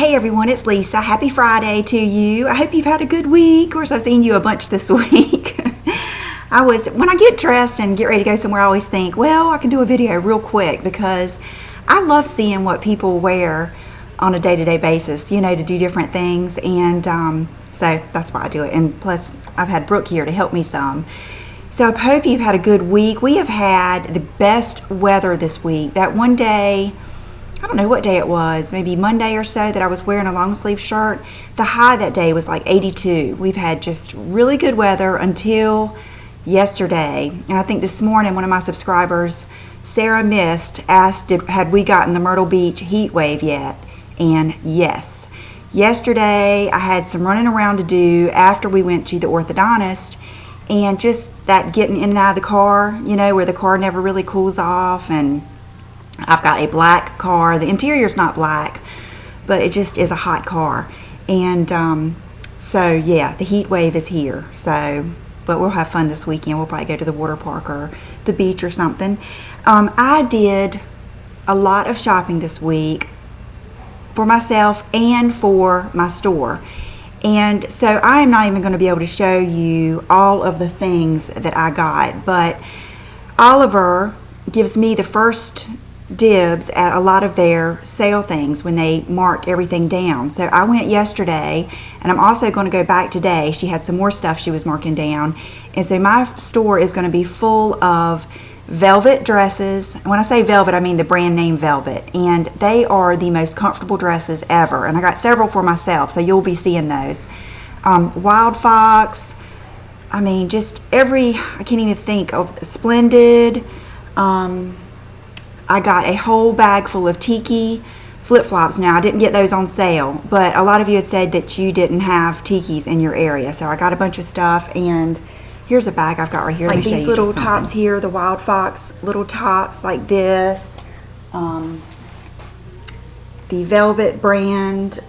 Hey everyone, it's Lisa. Happy Friday to you. I hope you've had a good week. Of course, I've seen you a bunch this week. When I get dressed and get ready to go somewhere, I always think, well, I can do a video real quick because I love seeing what people wear on a day-to-day basis, you know, to do different things. And so that's why I do it. And plus, I've had Brooke here to help me some. So I hope you've had a good week. We have had the best weather this week. That one day, I don't know what day it was, maybe Monday or so, that I was wearing a long sleeve shirt. The high that day was like 82. We've had just really good weather until yesterday. And I think this morning one of my subscribers, Sarah Mist, asked had we gotten the Myrtle Beach heat wave yet? And yes. Yesterday I had some running around to do after we went to the orthodontist, and just that getting in and out of the car, you know, where the car never really cools off. And I've got a black car. The interior's not black, but it just is a hot car. And so yeah, the heat wave is here. So, but we'll have fun this weekend. We'll probably go to the water park or the beach or something. I did a lot of shopping this week for myself and for my store. And so I am not even going to be able to show you all of the things that I got, but Oliver gives me the first dibs at a lot of their sale things when they mark everything down. So I went yesterday, and I'm also going to go back today. She had some more stuff she was marking down, and so my store is going to be full of velvet dresses. When I say velvet, I mean the brand name Velvet, and they are the most comfortable dresses ever, and I got several for myself, so you'll be seeing those. Wild Fox, I mean, just I can't even think of, Splendid. I got a whole bag full of Tiki flip-flops. Now, I didn't get those on sale, but a lot of you had said that you didn't have Tikis in your area, so I got a bunch of stuff. And here's a bag I've got right here. Like these little tops here, the Wild Fox little tops like this. The Velvet brand,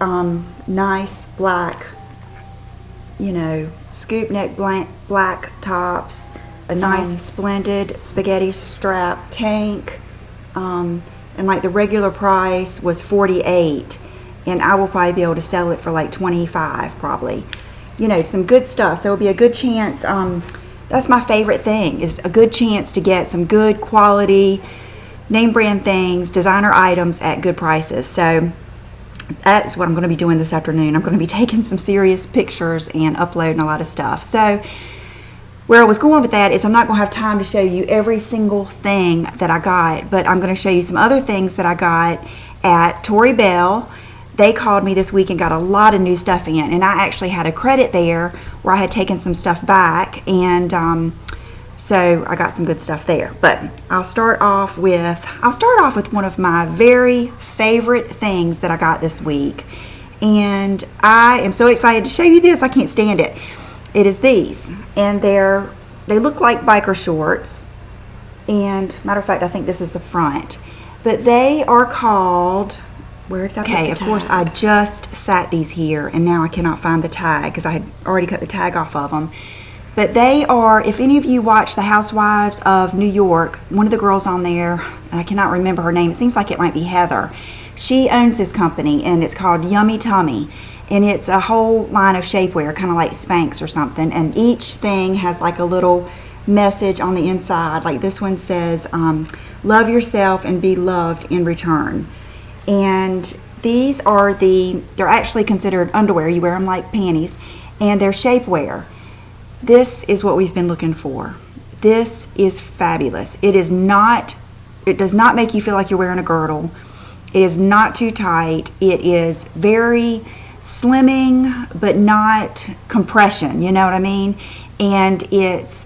nice black, you know, scoop neck black tops. A nice Splendid spaghetti strap tank. And like the regular price was $48, and I will probably be able to sell it for like $25 probably. You know, some good stuff. So it'll be a good chance. That's my favorite thing, is a good chance to get some good quality name brand things, designer items at good prices. So that's what I'm going to be doing this afternoon. I'm going to be taking some serious pictures and uploading a lot of stuff. So where I was going with that is I'm not going to have time to show you every single thing that I got, but I'm going to show you some other things that I got at Tory Bell. They called me this week and got a lot of new stuff in, and I actually had a credit there where I had taken some stuff back, and so I got some good stuff there. But I'll start off with one of my very favorite things that I got this week, and I am so excited to show you this. I can't stand it. It is these, and they look like biker shorts, and matter of fact, I think this is the front, but they are called, where did I put the tag? Of course, I just sat these here, and now I cannot find the tag because I had already cut the tag off of them. But they are, if any of you watch The Housewives of New York, one of the girls on there, and I cannot remember her name, it seems like it might be Heather. She owns this company, and it's called Yummie Tummy. And it's a whole line of shapewear, kind of like Spanx or something. And each thing has like a little message on the inside. Like this one says, love yourself and be loved in return. And these are they're actually considered underwear. You wear them like panties. And they're shapewear. This is what we've been looking for. This is fabulous. It does not make you feel like you're wearing a girdle. It is not too tight. It is very slimming, but not compression, you know what I mean? And it's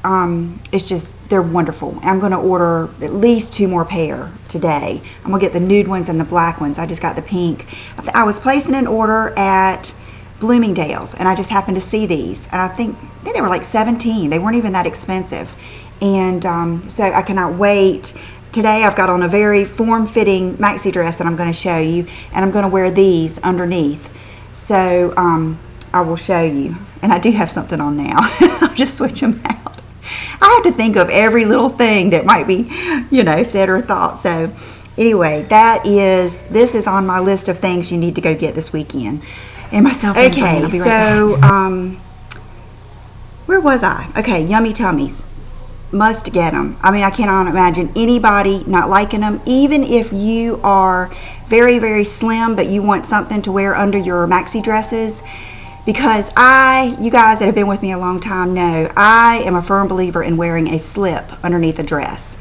just, they're wonderful. I'm going to order at least 2 more pair today. I'm going to get the nude ones and the black ones. I just got the pink. I was placing an order at Bloomingdale's, and I just happened to see these, and I think they were like $17. They weren't even that expensive. And so I cannot wait. Today I've got on a very form-fitting maxi dress that I'm going to show you, and I'm going to wear these underneath. So I will show you, and I do have something on now. I'll just switch them out. I have to think of every little thing that might be, you know, said or thought. So Anyway, this is on my list of things you need to go get this weekend. And myself. Okay, I'll be right back. Where was I? Okay, Yummie Tummies. Must get them. I mean, I cannot imagine anybody not liking them, even if you are very, very slim, but you want something to wear under your maxi dresses. Because you guys that have been with me a long time know, I am a firm believer in wearing a slip underneath a dress.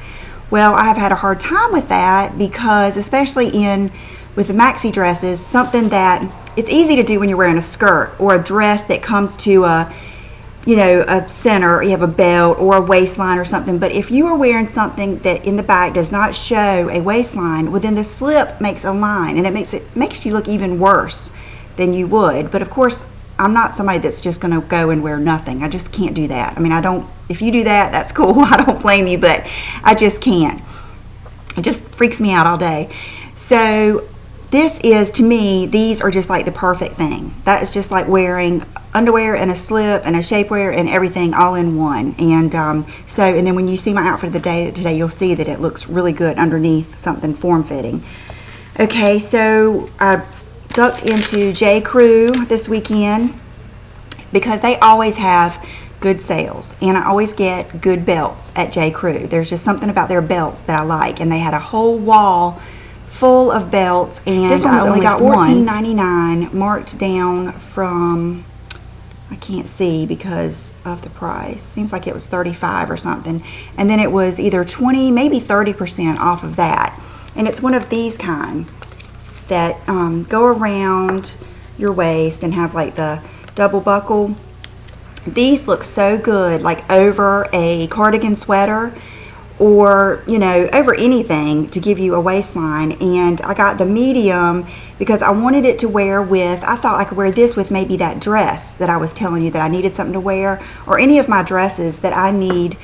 Well, I have had a hard time with that because, especially with the maxi dresses, something that it's easy to do when you're wearing a skirt or a dress that comes to a center, or you have a belt or a waistline or something. But if you are wearing something that in the back does not show a waistline, well, then the slip makes a line, and it makes you look even worse than you would. But of course, I'm not somebody that's just going to go and wear nothing. I just can't do that. I mean, if you do that, that's cool. I don't blame you, but I just can't. It just freaks me out all day. So to me, these are just like the perfect thing. That is just like wearing underwear and a slip and a shapewear and everything all in one. And and then when you see my outfit of the day today, you'll see that it looks really good underneath something form-fitting. Okay, so I ducked into J. Crew this weekend because they always have good sales, and I always get good belts at J. Crew. There's just something about their belts that I like, and they had a whole wall full of belts, and this one I only got $14.99, marked down from, I can't see because of the price. Seems like it was $35 or something, and then it was either 20, maybe 30% off of that. And it's one of these kind that go around your waist and have like the double buckle. These look so good, like over a cardigan sweater, or over anything to give you a waistline. And I got the medium because I wanted it to wear with, I thought I could wear this with maybe that dress that I was telling you that I needed something to wear, or any of my dresses that I need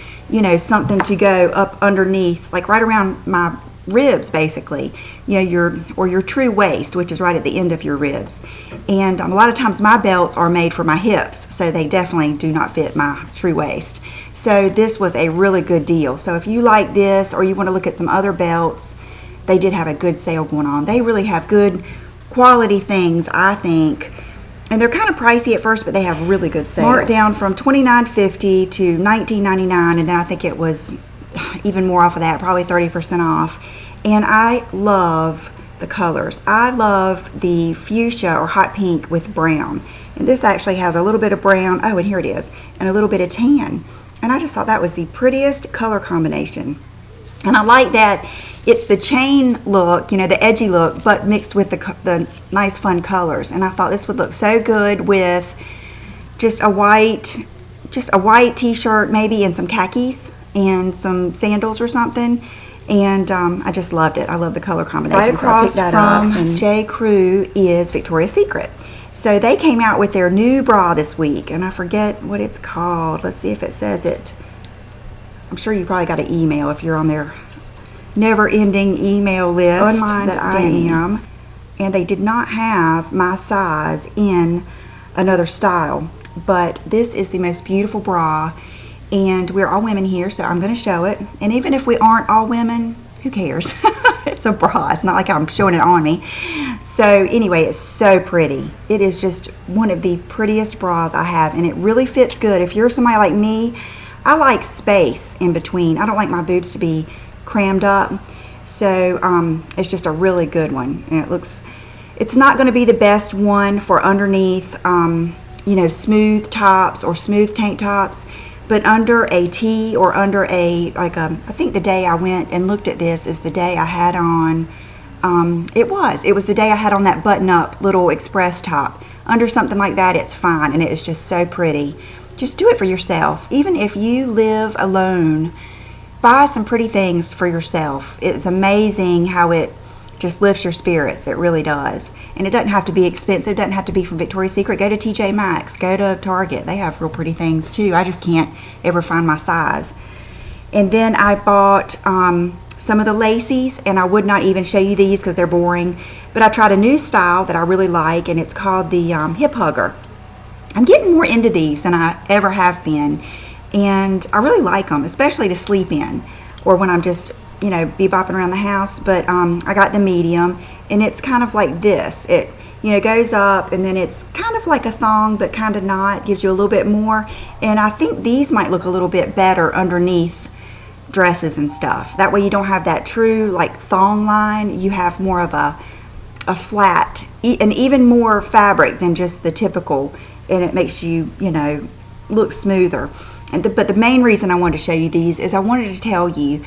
something to go up underneath, like right around my ribs, basically, your true waist, which is right at the end of your ribs. And a lot of times my belts are made for my hips, so they definitely do not fit my true waist. So this was a really good deal. So if you like this, or you want to look at some other belts, they did have a good sale going on. They really have good quality things, I think. And they're kind of pricey at first, but they have really good sales. Marked down from $29.50 to $19.99, and then I think it was even more off of that, probably 30% off. And I love the colors. I love the fuchsia or hot pink with brown. And this actually has a little bit of brown, oh, and here it is, and a little bit of tan. And I just thought that was the prettiest color combination. And I like that it's the chain look, the edgy look, but mixed with the nice fun colors. And I thought this would look so good with just a white t-shirt maybe, and some khakis and some sandals or something. And I just loved it. I love the color combination. Right across from J. Crew is Victoria's Secret. So they came out with their new bra this week, and I forget what it's called. Let's see if it says it. I'm sure you probably got an email if you're on their never-ending email list that I am. And they did not have my size in another style. But this is the most beautiful bra, and we're all women here, so I'm going to show it. And even if we aren't all women, who cares? It's a bra. It's not like I'm showing it on me. So anyway, it's so pretty. It is just one of the prettiest bras I have, and it really fits good. If you're somebody like me, I like space in between. I don't like my boobs to be crammed up. So it's just a really good one. And it's not going to be the best one for underneath, smooth tops or smooth tank tops. But under a tee or under I think the day I went and looked at this is the day I had on, it was the day I had on that button-up little express top. Under something like that, it's fine, and it is just so pretty. Just do it for yourself. Even if you live alone, buy some pretty things for yourself. It's amazing how it just lifts your spirits. It really does. And it doesn't have to be expensive. It doesn't have to be from Victoria's Secret. Go to TJ Maxx. Go to Target. They have real pretty things too. I just can't ever find my size. And then I bought some of the laces, and I would not even show you these because they're boring. But I tried a new style that I really like, and it's called the hip hugger. I'm getting more into these than I ever have been, and I really like them, especially to sleep in, or when I'm just you know, be bopping around the house. But I got the medium, and it's kind of like this. It, you know, goes up, and then it's kind of like a thong, but kind of not. Gives you a little bit more. And I think these might look a little bit better underneath dresses and stuff. That way you don't have that true like thong line. You have more of a flat, and even more fabric than just the typical, and it makes you, you know, look smoother. But the main reason I wanted to show you these is I wanted to tell you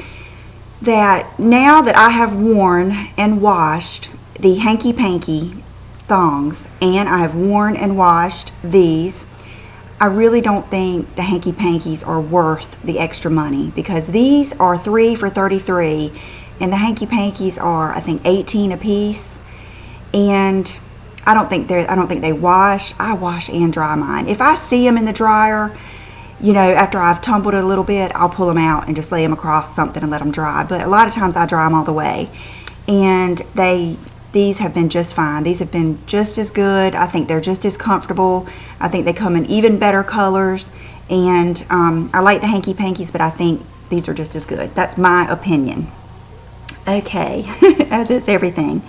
that now that I have worn and washed the hanky panky thongs, and I have worn and washed these, I really don't think the hanky pankies are worth the extra money, because these are 3 for $33 and the hanky pankies are, I think, 18 a piece. And I don't think they wash. I wash and dry mine. If I see them in the dryer, you know, after I've tumbled it a little bit, I'll pull them out and just lay them across something and let them dry. But a lot of times I dry them all the way, and these have been just fine. These have been just as good. I think they're just as comfortable. I think they come in even better colors, and I like the hanky pankies, but I think these are just as good. That's my opinion. Okay, as is everything.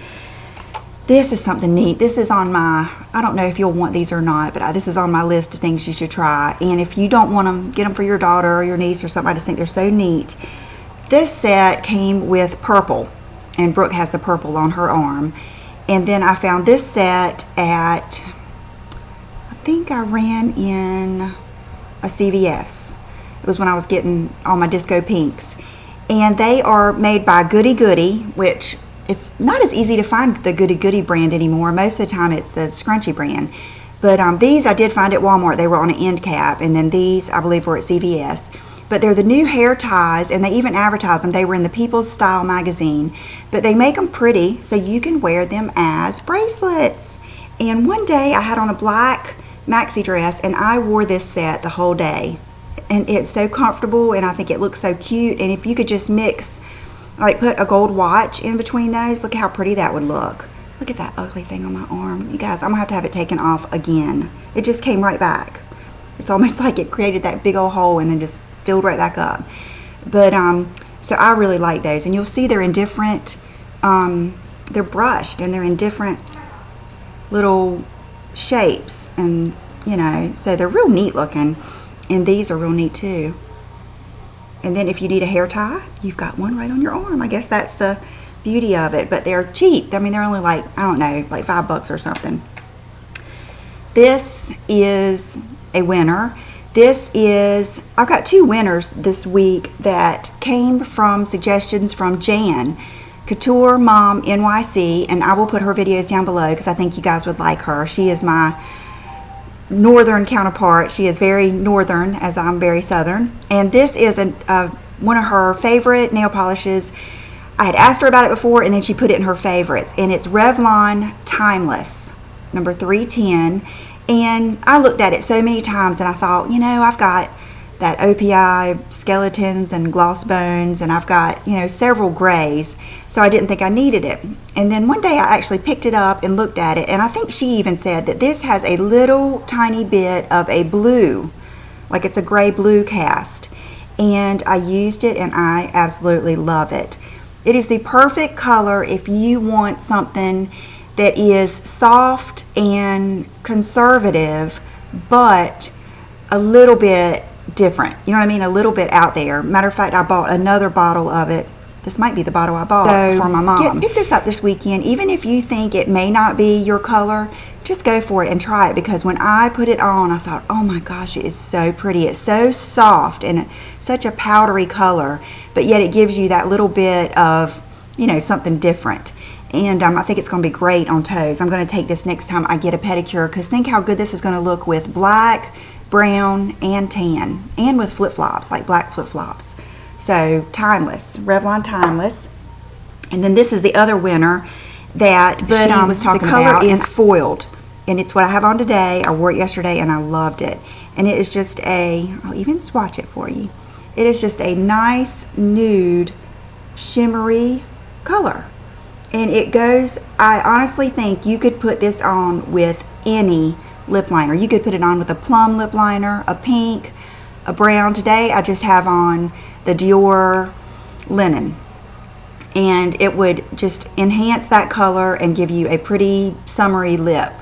This is something neat. This is on my, I don't know if you'll want these or not, but this is on my list of things you should try. And if you don't want them, get them for your daughter or your niece or something. I just think they're so neat. This set came with purple, and Brooke has the purple on her arm. And then I found this set at, I think I ran in a CVS. It was when I was getting all my disco pinks. And they are made by Goody Goody, which it's not as easy to find the Goody Goody brand anymore. Most of the time it's the Scrunchy brand. But these I did find at Walmart. They were on an end cap. And then these, I believe, were at CVS. But they're the new hair ties, and they even advertise them. They were in the People's Style magazine. But they make them pretty, so you can wear them as bracelets. And one day I had on a black maxi dress, and I wore this set the whole day. And it's so comfortable, and I think it looks so cute. And if you could just mix, like put a gold watch in between those, look how pretty that would look. Look at that ugly thing on my arm. You guys, I'm gonna have to have it taken off again. It just came right back. It's almost like it created that big old hole and then just filled right back up. But so I really like those, and you'll see they're in different, they're brushed, and they're in different little shapes, and you know, so they're real neat looking. And these are real neat too. And then if you need a hair tie, you've got one right on your arm. I guess that's the beauty of it. But they're cheap. I mean, they're only like, I don't know, like $5 or something. This is a winner. This is, I've got 2 winners this week that came from suggestions from Jan, Couture Mom NYC, and I will put her videos down below because I think you guys would like her. She is my northern counterpart. She is very northern, as I'm very southern. And this is one of her favorite nail polishes. I had asked her about it before, and then she put it in her favorites. And it's Revlon Timeless, number 310. And I looked at it so many times, and I thought, you know, I've got that OPI skeletons and gloss bones, and I've got, you know, several grays, so I didn't think I needed it. And then one day I actually picked it up and looked at it, and I think she even said that this has a little tiny bit of a blue, like it's a gray blue cast. And I used it, and I absolutely love it. It is the perfect color if you want something that is soft and conservative, but a little bit different. You know what I mean? A little bit out there. Matter of fact, I bought another bottle of it. This might be the bottle I bought for my mom. Pick this up this weekend. Even if you think it may not be your color, just go for it and try it, because when I put it on, I thought, oh my gosh, it is so pretty. It's so soft and such a powdery color, but yet it gives you that little bit of, you know, something different. And I think it's going to be great on toes. I'm going to take this next time I get a pedicure, because think how good this is going to look with black, brown, and tan, and with flip-flops, like black flip-flops. So Timeless, Revlon Timeless. And then this is the other winner that she was talking about. The color is Foiled, and it's what I have on today. I wore it yesterday, and I loved it. And it is just a, I'll even swatch it for you. It is just a nice nude, shimmery color. And it goes, I honestly think you could put this on with any lip liner. You could put it on with a plum lip liner, a pink, a brown. Today I just have on the Dior Linen. and it would just enhance that color and give you a pretty summery lip.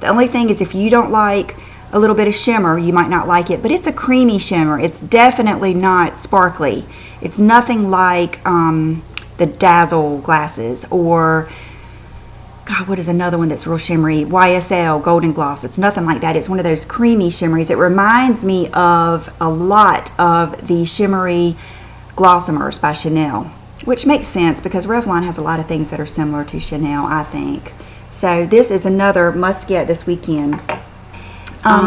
The only thing is if you don't like a little bit of shimmer, you might not like it, but it's a creamy shimmer. It's definitely not sparkly. It's nothing like the Dazzle glasses, or God, what is another one that's real shimmery? YSL Golden Gloss. It's nothing like that. It's one of those creamy shimmeries. It reminds me of a lot of the shimmery Glossomers by Chanel, which makes sense because Revlon has a lot of things that are similar to Chanel, I think. So this is another must get this weekend.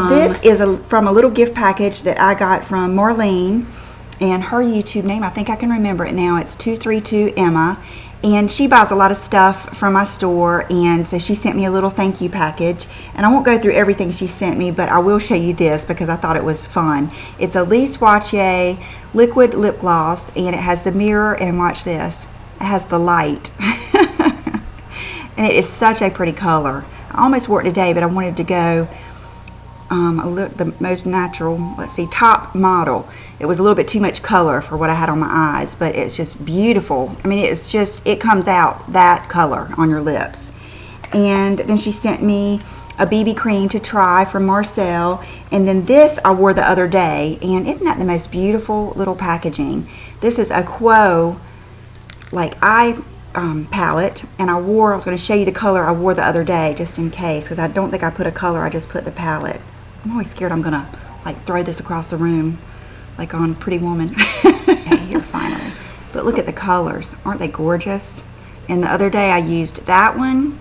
This is from a little gift package that I got from Marlene, and her YouTube name, I think I can remember it now. It's 232 Emma. And she buys a lot of stuff from my store, and so she sent me a little thank you package. And I won't go through everything she sent me, but I will show you this because I thought it was fun. It's a Lee Swatchier liquid lip gloss, and it has the mirror, and watch this. It has the light. And it is such a pretty color. I almost wore it today, but I wanted to go the most natural, let's see, top model. It was a little bit too much color for what I had on my eyes, but it's just beautiful. I mean, it's just, it comes out that color on your lips. And then she sent me a BB cream to try from Mercier, and then this I wore the other day, and isn't that the most beautiful little packaging? This is a Quo like eye palette, and I was going to show you the color I wore the other day just in case, because I don't think I put a color, I just put the palette. I'm always scared I'm going to like throw this across the room like on Pretty Woman. Okay, here finally. But look at the colors. Aren't they gorgeous? And the other day I used that one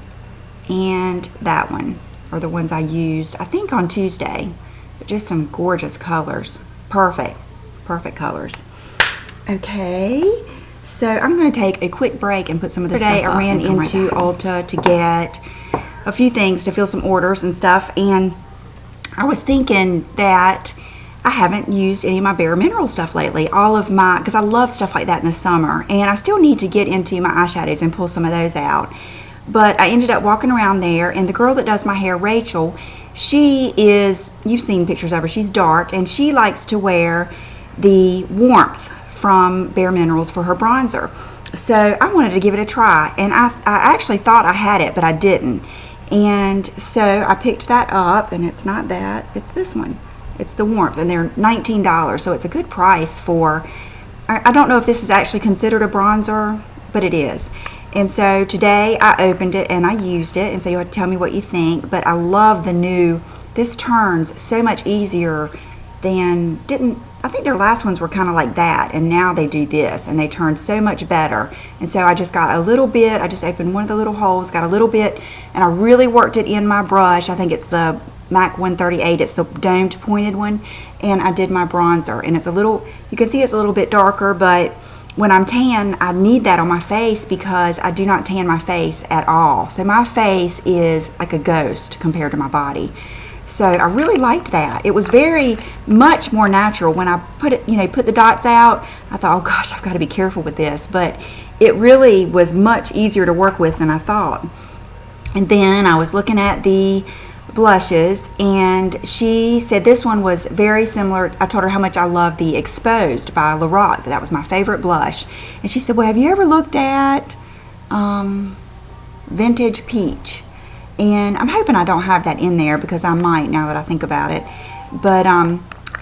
and that one, are the ones I used, I think on Tuesday. But just some gorgeous colors. Perfect. Perfect colors. Okay. So I'm going to take a quick break and put some of this stuff up. Today I ran into Ulta to get a few things to fill some orders and stuff, and I was thinking that I haven't used any of my Bare Mineral stuff lately. All of my, because I love stuff like that in the summer, and I still need to get into my eyeshadows and pull some of those out. But I ended up walking around there, and the girl that does my hair, Rachel, she is, you've seen pictures of her, she's dark, and she likes to wear the Warmth from Bare Minerals for her bronzer. So I wanted to give it a try, and I actually thought I had it, but I didn't. And so I picked that up, and it's not that, it's this one. It's the Warmth, and they're $19, so it's a good price for, I don't know if this is actually considered a bronzer, but it is. And so today I opened it and I used it, and so you have to tell me what you think. But I love the new, this turns so much easier than, I think their last ones were kind of like that, and now they do this, and they turn so much better. And so I just got a little bit, I just opened one of the little holes, got a little bit, and I really worked it in my brush. I think it's the MAC 138, it's the domed pointed one, and I did my bronzer, and it's a little, you can see it's a little bit darker, but when I'm tan, I need that on my face because I do not tan my face at all. So my face is like a ghost compared to my body. So I really liked that. It was very much more natural. When I put it, put the dots out, I thought, oh gosh, I've got to be careful with this, but it really was much easier to work with than I thought. And then I was looking at the blushes, and she said this one was very similar. I told her how much I love the Exposed by LORAC. That was my favorite blush. And she said, well, have you ever looked at Vintage Peach? And I'm hoping I don't have that in there, because I might now that I think about it. But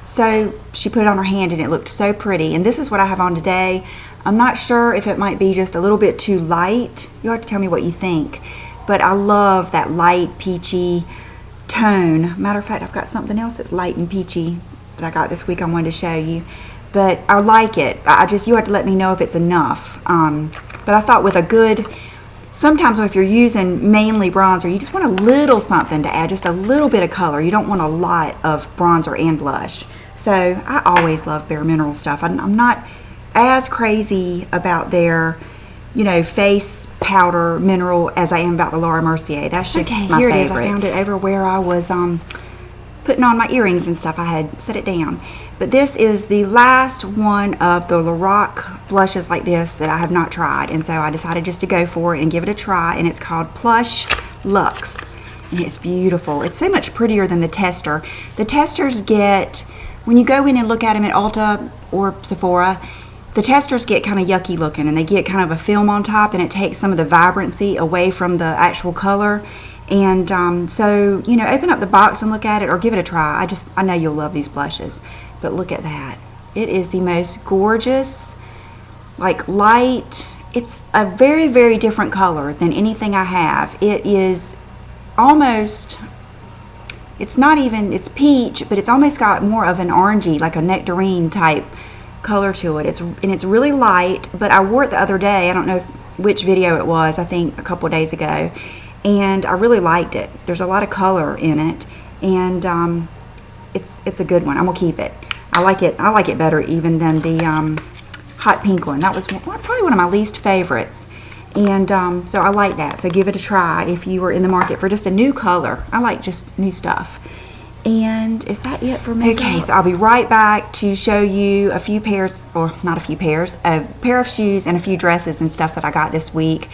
so she put it on her hand, and it looked so pretty. And this is what I have on today. I'm not sure if it might be just a little bit too light. You'll have to tell me what you think. But I love that light peachy tone. Matter of fact, I've got something else that's light and peachy that I got this week I wanted to show you. But I like it. You have to let me know if it's enough. But I thought with a good, sometimes if you're using mainly bronzer, you just want a little something to add, just a little bit of color. You don't want a lot of bronzer and blush. So I always love Bare Mineral stuff. I'm not as crazy about their, face powder mineral as I am about the Laura Mercier. That's just my favorite. It is. I found it over where I was putting on my earrings and stuff. I had set it down. But this is the last one of the LORAC blushes like this that I have not tried, and so I decided just to go for it and give it a try. And it's called Plush Luxe, and it's beautiful. It's so much prettier than the tester. The testers get, when you go in and look at them at Ulta or Sephora, the testers get kind of yucky looking, and they get kind of a film on top, and it takes some of the vibrancy away from the actual color. And so, you know, open up the box and look at it, or give it a try. I know you'll love these blushes. But look at that. It is the most gorgeous, like light. It's a very, very different color than anything I have. It is almost, it's not even, it's peach, but it's almost got more of an orangey, like a nectarine type color to it. It's really light, but I wore it the other day. I don't know which video it was, I think a couple of days ago, and I really liked it. There's a lot of color in it, and it's a good one. I'm gonna keep it. I like it better even than the hot pink one. That was probably one of my least favorites. And so I like that. So give it a try if you were in the market for just a new color. I like just new stuff. And is that it for me? Okay, so I'll be right back to show you a few pairs, or not a few pairs, a pair of shoes and a few dresses and stuff that I got this week.